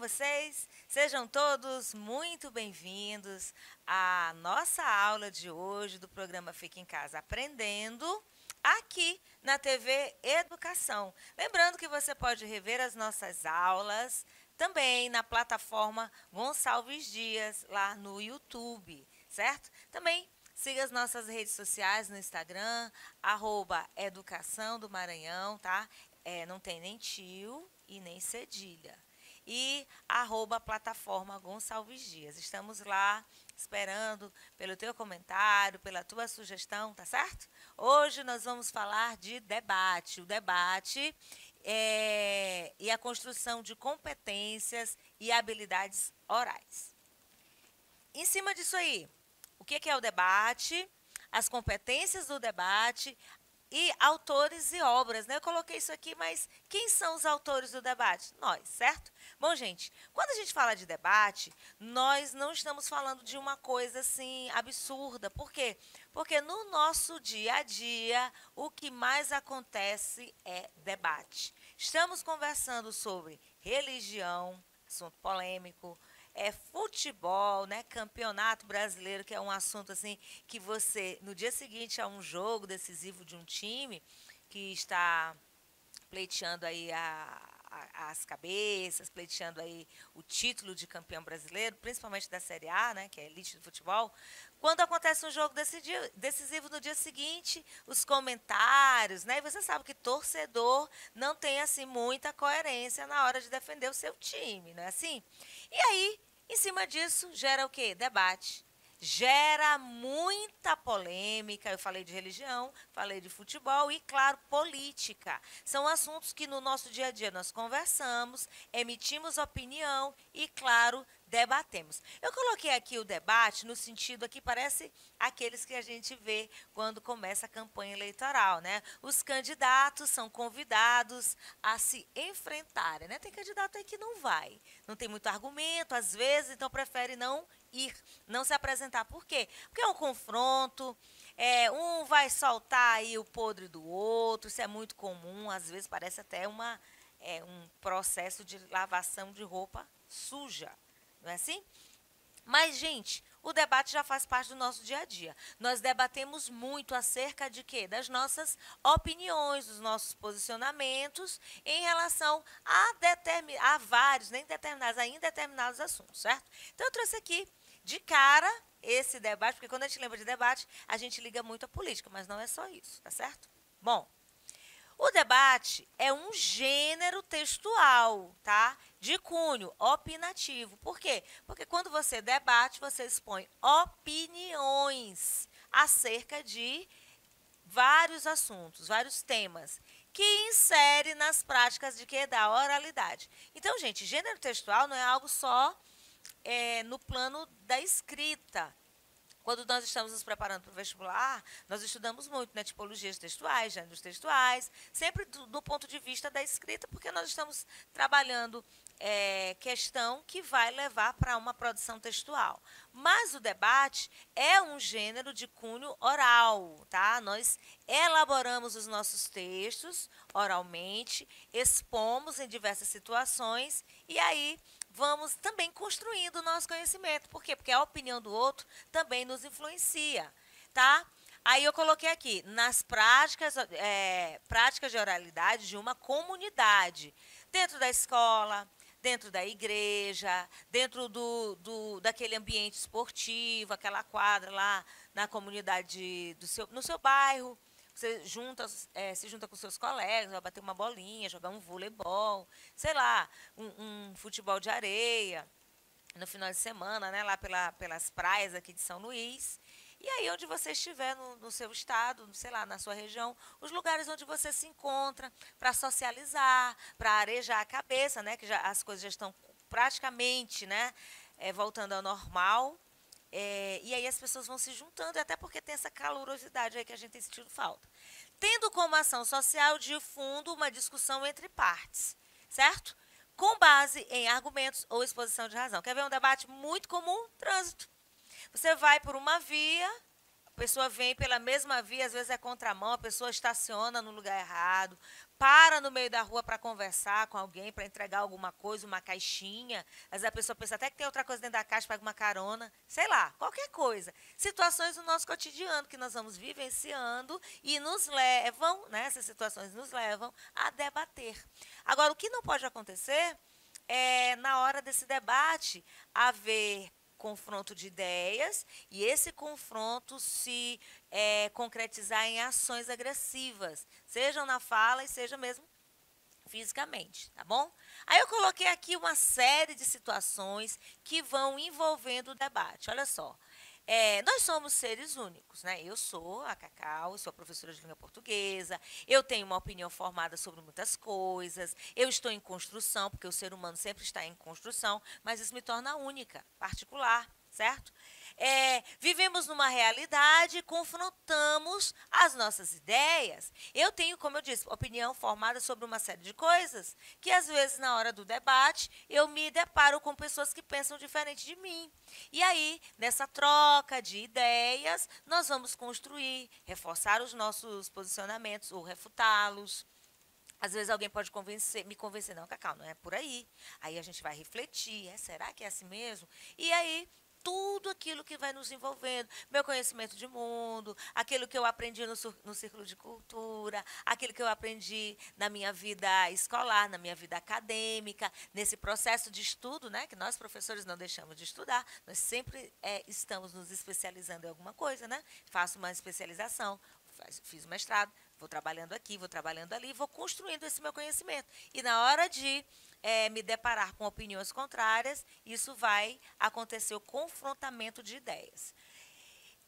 vocês? Sejam todos muito bem-vindos à nossa aula de hoje do programa Fica em Casa Aprendendo, aqui na TV Educação. Lembrando que você pode rever as nossas aulas também na plataforma Gonçalves Dias, lá no YouTube, certo? Também siga as nossas redes sociais no Instagram, @Educação do Maranhão, tá? Não tem nem tio e nem cedilha. E @plataforma Gonçalves Dias. Estamos lá esperando pelo teu comentário, pela tua sugestão, tá certo? Hoje nós vamos falar de debate. O debate e a construção de competências e habilidades orais. Em cima disso aí, o que é o debate, as competências do debate e autores e obras, né? Eu coloquei isso aqui, mas quem são os autores do debate? Nós, certo? Bom, gente, quando a gente fala de debate, nós não estamos falando de uma coisa assim absurda. Por quê? Porque no nosso dia a dia, o que mais acontece é debate. Estamos conversando sobre religião, assunto polêmico, futebol, né, campeonato brasileiro, que é um assunto assim que você, no dia seguinte a um jogo decisivo de um time que está pleiteando aí as cabeças, pleiteando aí o título de campeão brasileiro, principalmente da Série A, né, que é a elite do futebol. Quando acontece um jogo decisivo no dia seguinte, os comentários, né, e você sabe que torcedor não tem assim muita coerência na hora de defender o seu time, não é assim? E aí, em cima disso, gera o quê? Debate. Gera muita polêmica. Eu falei de religião, falei de futebol e, claro, política. São assuntos que no nosso dia a dia nós conversamos, emitimos opinião e, claro, debatemos. Eu coloquei aqui o debate no sentido aqui, parece aqueles que a gente vê quando começa a campanha eleitoral, né? Os candidatos são convidados a se enfrentarem, né? Tem candidato aí que não vai, não tem muito argumento, às vezes, então prefere não ir, não se apresentar. Por quê? Porque é um confronto, um vai soltar aí o podre do outro, isso é muito comum, às vezes parece até um processo de lavação de roupa suja, não é assim? Mas, gente, o debate já faz parte do nosso dia a dia. Nós debatemos muito acerca de quê? Das nossas opiniões, dos nossos posicionamentos em relação a vários, nem determinados, a indeterminados assuntos, certo? Então, eu trouxe aqui de cara esse debate, porque quando a gente lembra de debate, a gente liga muito à política, mas não é só isso, tá certo? Bom, o debate é um gênero textual, tá? De cunho opinativo. Por quê? Porque quando você debate, você expõe opiniões acerca de vários assuntos, vários temas, que insere nas práticas de que? Da oralidade. Então, gente, gênero textual não é algo só no plano da escrita. Quando nós estamos nos preparando para o vestibular, nós estudamos muito, né, tipologias textuais, gêneros textuais, sempre do ponto de vista da escrita, porque nós estamos trabalhando questão que vai levar para uma produção textual. Mas o debate é um gênero de cunho oral, tá? Nós elaboramos os nossos textos oralmente, expomos em diversas situações e aí vamos também construindo o nosso conhecimento. Por quê? Porque a opinião do outro também nos influencia, tá? Aí eu coloquei aqui, nas práticas de oralidade de uma comunidade, dentro da escola, dentro da igreja, dentro daquele ambiente esportivo, aquela quadra lá na comunidade no seu bairro. Você se junta com seus colegas, vai bater uma bolinha, jogar um voleibol, sei lá, um futebol de areia, no final de semana, né, lá pelas praias aqui de São Luís. E aí, onde você estiver no seu estado, sei lá, na sua região, os lugares onde você se encontra para socializar, para arejar a cabeça, né, que as coisas já estão praticamente, né, voltando ao normal. E aí as pessoas vão se juntando, até porque tem essa calorosidade aí que a gente tem sentido falta. Tendo como ação social de fundo uma discussão entre partes, certo? Com base em argumentos ou exposição de razão. Quer ver um debate muito comum? Trânsito. Você vai por uma via, A pessoa vem pela mesma via, às vezes é contramão, a pessoa estaciona no lugar errado, para no meio da rua para conversar com alguém, para entregar alguma coisa, uma caixinha. Às vezes a pessoa pensa até que tem outra coisa dentro da caixa, pega uma carona, sei lá, qualquer coisa. Situações do nosso cotidiano que nós vamos vivenciando e nos levam, né, essas situações nos levam a debater. Agora, o que não pode acontecer é, na hora desse debate, haver confronto de ideias e esse confronto se concretizar em ações agressivas, sejam na fala e seja mesmo fisicamente, tá bom? Aí eu coloquei aqui uma série de situações que vão envolvendo o debate. Olha só, nós somos seres únicos, né? Eu sou a Cacau, sou a professora de língua portuguesa, eu tenho uma opinião formada sobre muitas coisas, eu estou em construção, porque o ser humano sempre está em construção, mas isso me torna única, particular, certo? Vivemos numa realidade, confrontamos as nossas ideias. Eu tenho, como eu disse, opinião formada sobre uma série de coisas que, às vezes, na hora do debate, eu me deparo com pessoas que pensam diferente de mim. E aí, nessa troca de ideias, nós vamos construir, reforçar os nossos posicionamentos ou refutá-los. Às vezes alguém pode me convencer, não, Cacau, não é por aí. Aí a gente vai refletir, será que é assim mesmo? E aí tudo aquilo que vai nos envolvendo, meu conhecimento de mundo, aquilo que eu aprendi no círculo de cultura, aquilo que eu aprendi na minha vida escolar, na minha vida acadêmica, nesse processo de estudo, né, que nós professores não deixamos de estudar, nós sempre estamos nos especializando em alguma coisa, né? Faço uma especialização, fiz um mestrado, vou trabalhando aqui, vou trabalhando ali, vou construindo esse meu conhecimento. E na hora de me deparar com opiniões contrárias, isso vai acontecer o confrontamento de ideias.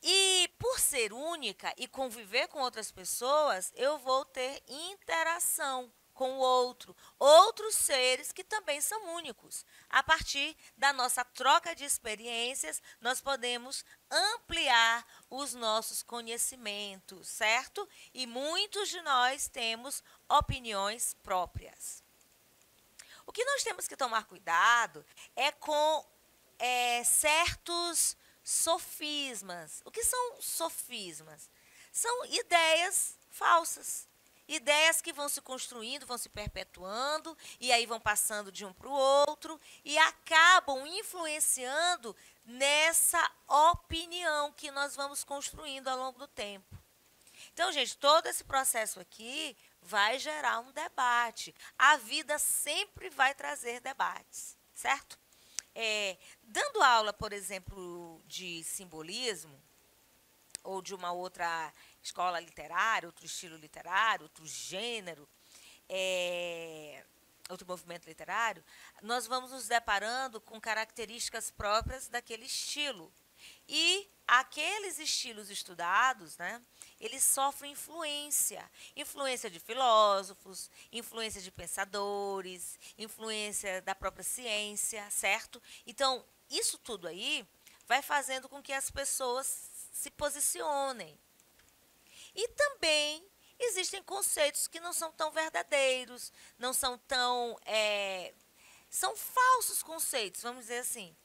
E por ser única e conviver com outras pessoas, eu vou ter interação com o outro, outros seres que também são únicos. A partir da nossa troca de experiências, nós podemos ampliar os nossos conhecimentos, certo? E muitos de nós temos opiniões próprias. O que nós temos que tomar cuidado é com certos sofismas. O que são sofismas? São ideias falsas. Ideias que vão se construindo, vão se perpetuando, e aí vão passando de um para o outro, e acabam influenciando nessa opinião que nós vamos construindo ao longo do tempo. Então, gente, todo esse processo aqui vai gerar um debate. A vida sempre vai trazer debates, certo? Dando aula, por exemplo, de simbolismo, ou de uma outra escola literária, outro estilo literário, outro gênero, outro movimento literário, nós vamos nos deparando com características próprias daquele estilo. E aqueles estilos estudados, né, eles sofrem influência. Influência de filósofos, influência de pensadores, influência da própria ciência, certo? Então, isso tudo aí vai fazendo com que as pessoas se posicionem. E também existem conceitos que não são tão verdadeiros, não são tão... são falsos conceitos, vamos dizer assim.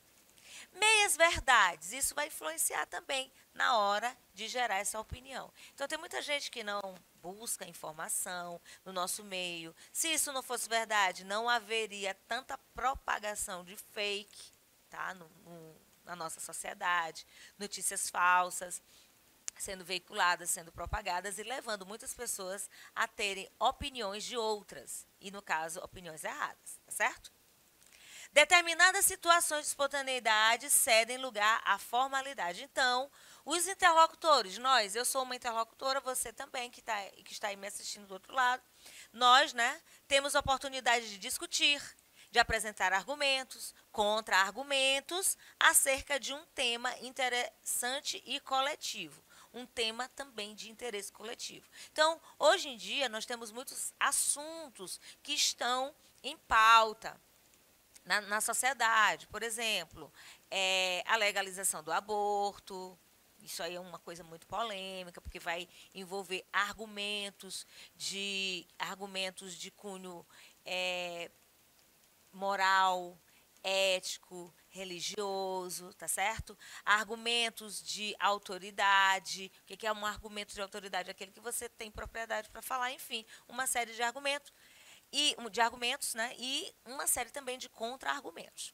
Meias verdades, isso vai influenciar também na hora de gerar essa opinião. Então, tem muita gente que não busca informação no nosso meio. Se isso não fosse verdade, não haveria tanta propagação de fake, tá, na nossa sociedade, notícias falsas sendo veiculadas, sendo propagadas e levando muitas pessoas a terem opiniões de outras, e no caso, opiniões erradas, tá certo? Determinadas situações de espontaneidade cedem lugar à formalidade. Então, os interlocutores, nós, eu sou uma interlocutora, você também que está aí me assistindo do outro lado, nós, né, temos a oportunidade de discutir, de apresentar argumentos, contra-argumentos acerca de um tema interessante e coletivo. Um tema também de interesse coletivo. Então, hoje em dia, nós temos muitos assuntos que estão em pauta na sociedade. Por exemplo, a legalização do aborto. Isso aí é uma coisa muito polêmica, porque vai envolver argumentos de cunho moral, ético, religioso, tá certo? Argumentos de autoridade. O que é um argumento de autoridade? Aquele que você tem propriedade para falar, enfim, uma série de argumentos de argumentos, né? E uma série também de contra-argumentos.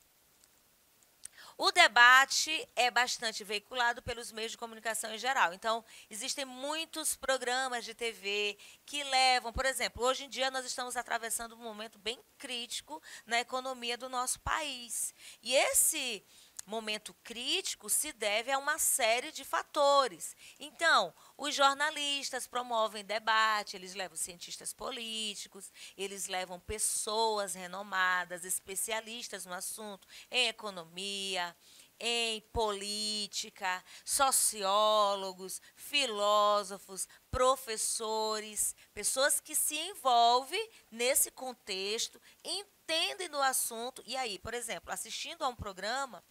O debate é bastante veiculado pelos meios de comunicação em geral. Então, existem muitos programas de TV que levam, por exemplo, hoje em dia nós estamos atravessando um momento bem crítico na economia do nosso país. E esse momento crítico se deve a uma série de fatores. Então, os jornalistas promovem debate, eles levam cientistas políticos, eles levam pessoas renomadas, especialistas no assunto, em economia, em política, sociólogos, filósofos, professores, pessoas que se envolvem nesse contexto, entendem do assunto. E aí, por exemplo, assistindo a um programa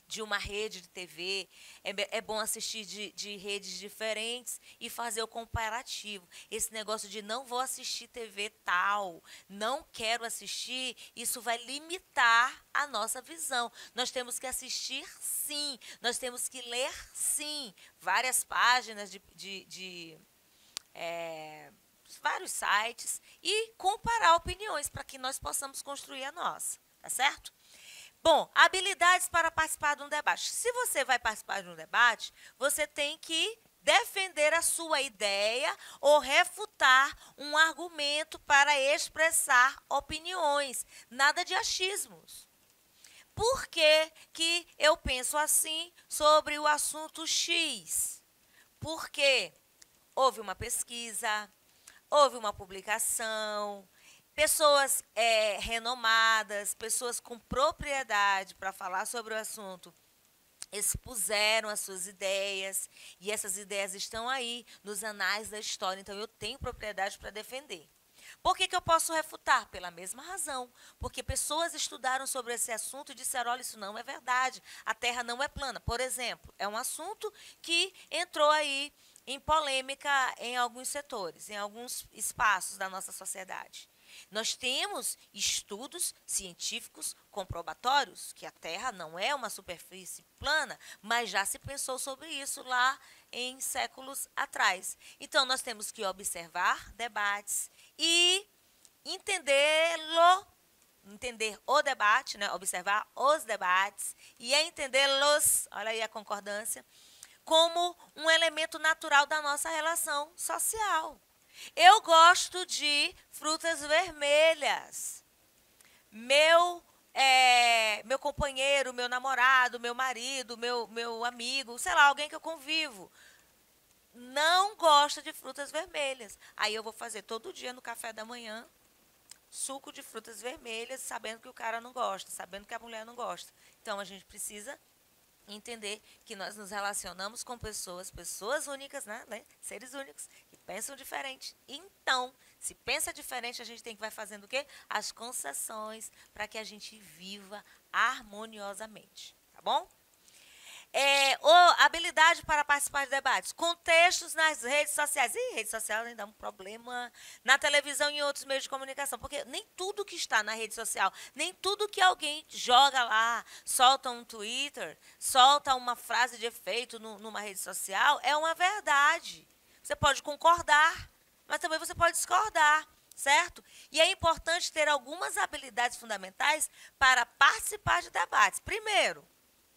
de uma rede de TV, é bom assistir de redes diferentes e fazer o comparativo. Esse negócio de não vou assistir TV tal, não quero assistir, isso vai limitar a nossa visão. Nós temos que assistir sim, nós temos que ler sim, várias páginas vários sites e comparar opiniões para que nós possamos construir a nossa, tá certo? Bom, habilidades para participar de um debate. Se você vai participar de um debate, você tem que defender a sua ideia ou refutar um argumento para expressar opiniões. Nada de achismos. Por que que eu penso assim sobre o assunto X? Porque houve uma pesquisa, houve uma publicação, pessoas renomadas, pessoas com propriedade para falar sobre o assunto, expuseram as suas ideias e essas ideias estão aí nos anais da história. Então, eu tenho propriedade para defender. Por que eu posso refutar? Pela mesma razão. Porque pessoas estudaram sobre esse assunto e disseram, olha, isso não é verdade. A Terra não é plana. Por exemplo, é um assunto que entrou aí em polêmica em alguns setores, em alguns espaços da nossa sociedade. Nós temos estudos científicos comprobatórios que a Terra não é uma superfície plana, mas já se pensou sobre isso lá em séculos atrás. Então, nós temos que observar debates e entender o debate, né? Observar os debates e entendê-los, olha aí a concordância, como um elemento natural da nossa relação social. Eu gosto de frutas vermelhas. Meu companheiro, meu namorado, meu marido, meu amigo, sei lá, alguém que eu convivo, não gosta de frutas vermelhas. Aí eu vou fazer todo dia no café da manhã suco de frutas vermelhas, sabendo que o cara não gosta, sabendo que a mulher não gosta. Então a gente precisa entender que nós nos relacionamos com pessoas únicas, né? Seres únicos, que pensam diferente. Então, se pensa diferente, a gente tem que vai fazendo o quê? As concessões para que a gente viva harmoniosamente, tá bom? Habilidade para participar de debates. Contextos nas redes sociais. E rede social ainda é um problema na televisão e em outros meios de comunicação. Porque nem tudo que está na rede social, nem tudo que alguém joga lá, solta um Twitter, solta uma frase de efeito numa rede social, é uma verdade. Você pode concordar, mas também você pode discordar, certo? E é importante ter algumas habilidades fundamentais para participar de debates. Primeiro,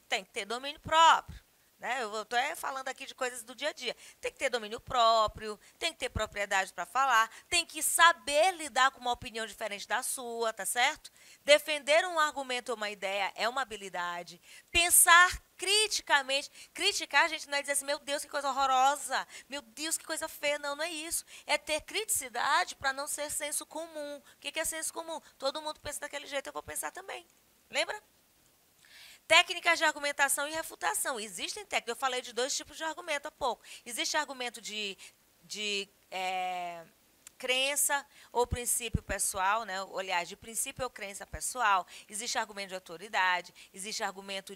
tem que ter domínio próprio. Né? Eu estou falando aqui de coisas do dia a dia. Tem que ter domínio próprio, tem que ter propriedade para falar, tem que saber lidar com uma opinião diferente da sua, tá certo? Defender um argumento ou uma ideia é uma habilidade. Pensar criticamente. Criticar, a gente não é dizer assim, meu Deus, que coisa horrorosa, meu Deus, que coisa feia. Não, não é isso. É ter criticidade para não ser senso comum. O que é senso comum? Todo mundo pensa daquele jeito, eu vou pensar também. Lembra? Técnicas de argumentação e refutação. Existem técnicas, eu falei de dois tipos de argumento há pouco. Existe argumento de crença ou princípio pessoal, né? Aliás, de princípio ou crença pessoal. Existe argumento de autoridade, existe argumento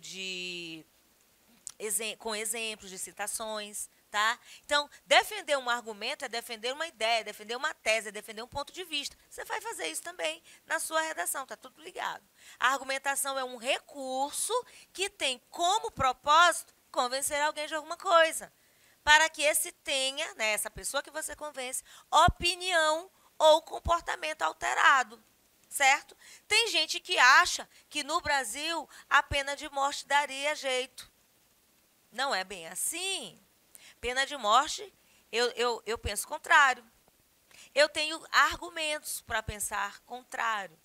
com exemplos de citações, Tá? Então, defender um argumento é defender uma ideia, defender uma tese, é defender um ponto de vista. Você vai fazer isso também na sua redação, tá tudo ligado. A argumentação é um recurso que tem como propósito convencer alguém de alguma coisa, para que esse tenha, né, essa pessoa que você convence, opinião ou comportamento alterado, certo? Tem gente que acha que no Brasil a pena de morte daria jeito. Não é bem assim. Pena de morte, eu penso contrário. Eu tenho argumentos para pensar contrário.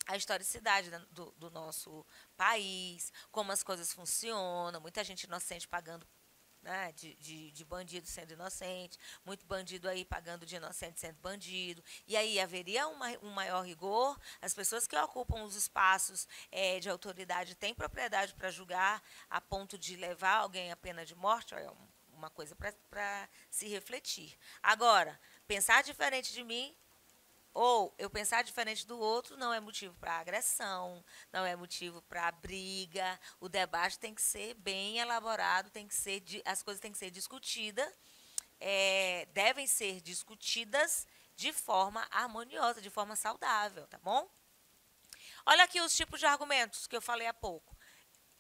A historicidade do nosso país, como as coisas funcionam, muita gente inocente pagando, né, de bandido sendo inocente, muito bandido aí pagando de inocente sendo bandido. E aí haveria um maior rigor. As pessoas que ocupam os espaços de autoridade têm propriedade para julgar a ponto de levar alguém à pena de morte. É uma coisa para se refletir. Agora, pensar diferente de mim ou eu pensar diferente do outro não é motivo para agressão, não é motivo para briga. O debate tem que ser bem elaborado, tem que ser, as coisas têm que ser discutidas, devem ser discutidas de forma harmoniosa, de forma saudável, tá bom? Olha aqui os tipos de argumentos que eu falei há pouco.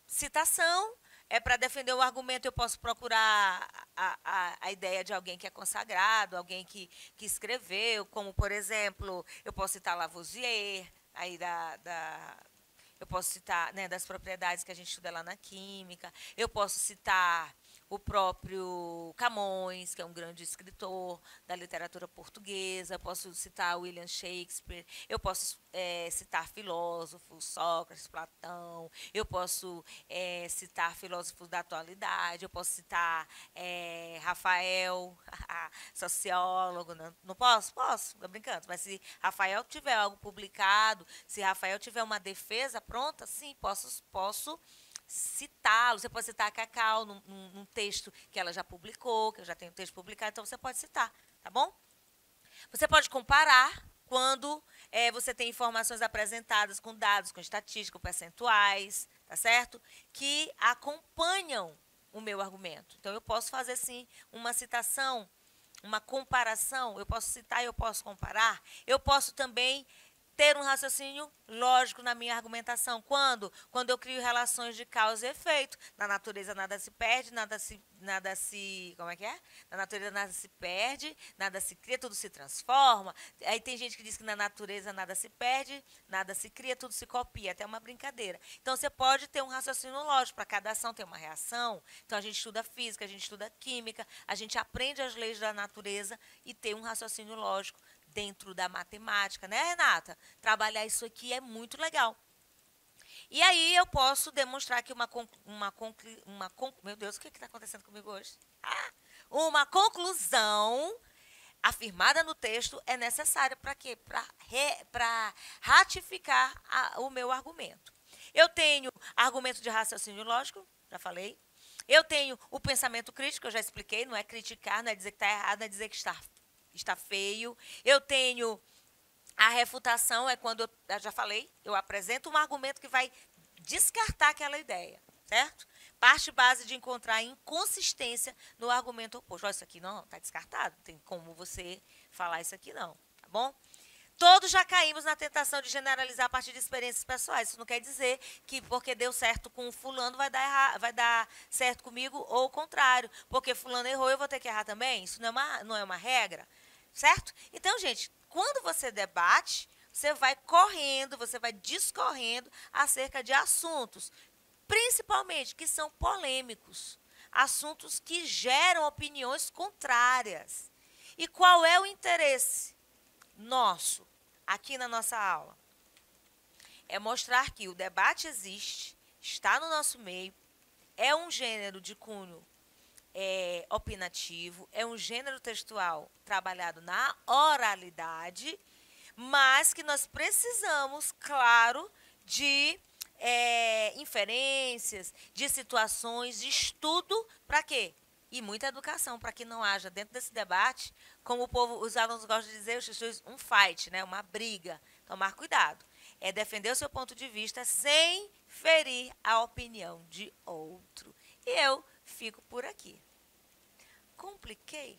Citação. Para defender o argumento, eu posso procurar a ideia de alguém que é consagrado, alguém que escreveu, como, por exemplo, eu posso citar Lavoisier, aí eu posso citar, né, das propriedades que a gente estuda lá na química, eu posso citar o próprio Camões, que é um grande escritor da literatura portuguesa, eu posso citar William Shakespeare, eu posso citar filósofos, Sócrates, Platão, eu posso citar filósofos da atualidade, eu posso citar Rafael, sociólogo, não posso? Posso, estou brincando, mas se Rafael tiver algo publicado, se Rafael tiver uma defesa pronta, sim, posso citá-lo. Você pode citar a Cacau num texto que ela já publicou, que eu já tenho um texto publicado, então você pode citar, tá bom? Você pode comparar quando você tem informações apresentadas com dados, com estatísticas, com percentuais, tá certo? Que acompanham o meu argumento. Então, eu posso fazer, sim, uma citação, uma comparação, eu posso citar e eu posso comparar. Eu posso também ter um raciocínio lógico na minha argumentação. Quando eu crio relações de causa e efeito. Na natureza nada se perde, como é que é? Na natureza nada se perde, nada se cria, tudo se transforma. Aí tem gente que diz que na natureza nada se perde, nada se cria, tudo se copia. Até uma brincadeira. Então, você pode ter um raciocínio lógico. Para cada ação tem uma reação. Então, a gente estuda física, a gente estuda química, a gente aprende as leis da natureza e tem um raciocínio lógico dentro da matemática, né, Renata? Trabalhar isso aqui é muito legal. E aí eu posso demonstrar que meu Deus, o que está acontecendo comigo hoje? Uma conclusão afirmada no texto é necessária para quê? Para ratificar o meu argumento. Eu tenho argumento de raciocínio lógico, já falei. Eu tenho o pensamento crítico, eu já expliquei, não é criticar, não é dizer que está errado, não é dizer que está feio. Eu tenho a refutação, é quando eu já falei, eu apresento um argumento que vai descartar aquela ideia, certo? Parte base de encontrar inconsistência no argumento oposto. Olha, isso aqui não está descartado, não tem como você falar isso aqui não, tá bom? Todos já caímos na tentação de generalizar a partir de experiências pessoais. Isso não quer dizer que porque deu certo com o fulano vai dar certo comigo ou o contrário. Porque fulano errou, eu vou ter que errar também? Isso não é uma regra, certo? Então, gente, quando você debate, você vai correndo, você vai discorrendo acerca de assuntos, principalmente que são polêmicos, assuntos que geram opiniões contrárias. E qual é o interesse nosso, aqui na nossa aula? É mostrar que o debate existe, está no nosso meio, é um gênero de cunho opinativo, é um gênero textual trabalhado na oralidade, mas que nós precisamos, claro, de inferências, de situações, de estudo, para quê? E muita educação, para que não haja dentro desse debate, como os alunos gostam de dizer, um fight, né? Uma briga. Tomar cuidado. É defender o seu ponto de vista sem ferir a opinião de outro. E eu fico por aqui. compliquei